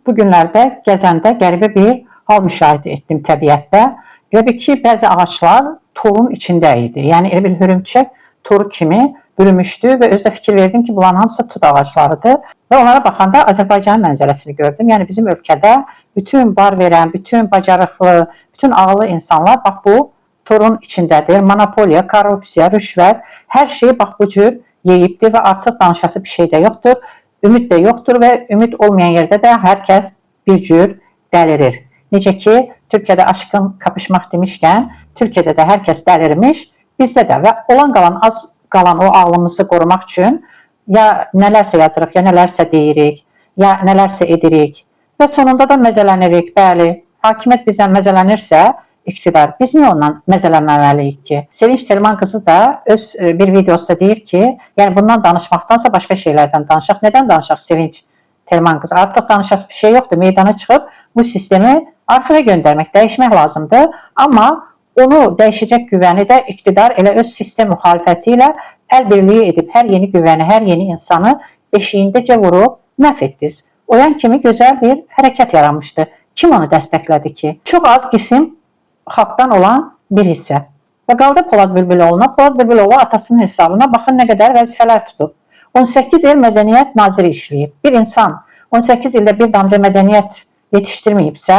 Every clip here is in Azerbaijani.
bu günlərdə gəzəndə qəribə bir hal müşahidə etdim təbiətdə. Elə bir ki, bəzi ağaclar torun içində idi. Yəni elə bir hörümçək toru kimi bürümüşdü və özdə fikir verdim ki, bunların hamısı tut ağaclarıdır. Və onlara baxanda Azərbaycanın mənzərəsini gördüm. Yəni bizim ölkədə bütün bar verən, bütün bacarıqlı, bütün ağıllı insanlar bax bu torun içindədir. Monopoliya, korrupsiya, rüşvət, hər şeyi bax bu cür yeyibdir və artıq danışası bir şey də yoxdur. Ümid də yoxdur və ümid olmayan yerdə də hər kəs bir cür dəlirir. Necə ki, Türkiyədə aşkın kapışmaq demişkən, Türkiyədə də hər kəs dəlirmiş, bizdə də və olan qalan, az qalan o ağlımızı qorumaq üçün ya nələrsə yazırıq, ya nələrsə deyirik, ya nələrsə edirik və sonunda da məzələnirik. Bəli, hakimiyyət bizdən məzələnirsə, iqtidar, biz niyə ondan məzələnməliyik ki? Sevinç Telman qızı da öz bir videosunda deyir ki, yəni bundan danışmaqdansa başqa şeylərdən danışaq. Nədən danışaq Sevinç Telman qızı? Artıq danışası bir şey yoxdur. Meydana çıxıb bu sistemi arxaya göndərmək, dəyişmək lazımdır. Amma onu dəyişəcək güvəni də iqtidar elə öz sistem müxalifəti ilə əl birliyi edib hər yeni güvəni, hər yeni insanı beşiyindəcə vurub məhv etdiniz. Oyan kimi gözəl bir hərəkət yaranmışdı. Kim onu dəstəklədi ki? Çox az qisim xalqdan olan bir hissə. Və qaldı Polad Bülbüloğlu'na. Polad Bülbüloğlu atasının hesabına baxın nə qədər vəzifələr tutub. 18 il mədəniyyət naziri işləyib. Bir insan 18 ildə bir damca mədəniyyət yetişdirməyibsə,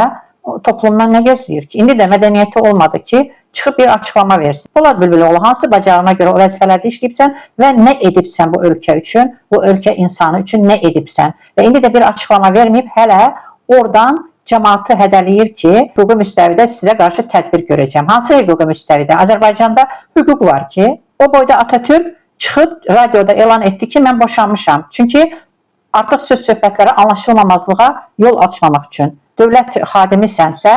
toplumdan nə gözləyir ki? İndi də mədəniyyəti olmadı ki, çıxıb bir açıqlama versin. Polad Bülbüloğlu hansı bacarığına görə o vəzifələrdə işləyibsən və nə edibsən bu ölkə üçün, bu ölkə insanı üçün nə edibsən? Və indi də bir açıqlama verməyib, hələ oradan cəmaatı hədələyir ki, hüquqi müstəvidə sizə qarşı tədbir görəcəm. Hansı hüquqi müstəvidə? Azərbaycanda hüquq var ki, o boyda Atatürk çıxıb radioda elan etdi ki, mən boşanmışam. Çünki artıq söz söhbətlərə, anlaşılmamazlığa yol açmamaq üçün. Dövlət xadimisənsə,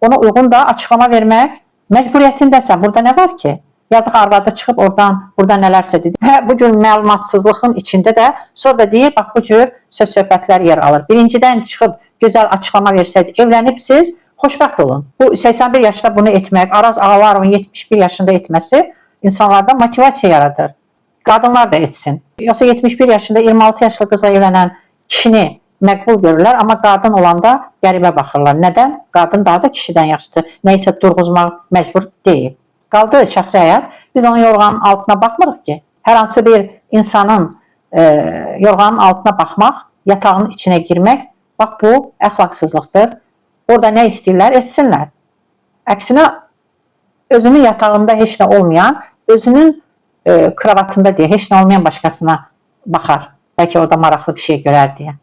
ona uyğun da açıqlama vermək məcburiyyətindəsən. Burada nə var ki? Yazıq arvadı çıxıb oradan, burada nələrsə dedi. Və bu cür məlumatsızlığın içində də sonra da deyir, bax bu cür söz söhbətlər yer alır. Birincidən çıxıb gözəl açıqlama versəydi, evlənibsiz, xoşbəxt olun. Bu 81 yaşında bunu etmək, Araz Ağallarovun 71 yaşında etməsi insanlarda motivasiya yaradır. Qadınlar da etsin. Yoxsa 71 yaşında 26 yaşlı qızla evlənən kişini məqbul görürlər, amma qadın olanda qəribə baxırlar. Nədən? Qadın daha da kişidən yaxşıdır. Nəyisə durğuzmaq məcbur deyil. Qaldı şəxsi həyat. Biz onun yorğanın altına baxmırıq ki. Hər hansı bir insanın yorğanın altına baxmaq, yatağının içinə girmək, bax bu əxlaqsızlıqdır. Orada nə istəyirlər, etsinlər. Əksinə, özünün yatağında heç nə olmayan, özünün kravatında deyə, heç nə olmayan başqasına baxar. Bəlkə orada maraqlı bir şey görər deyə.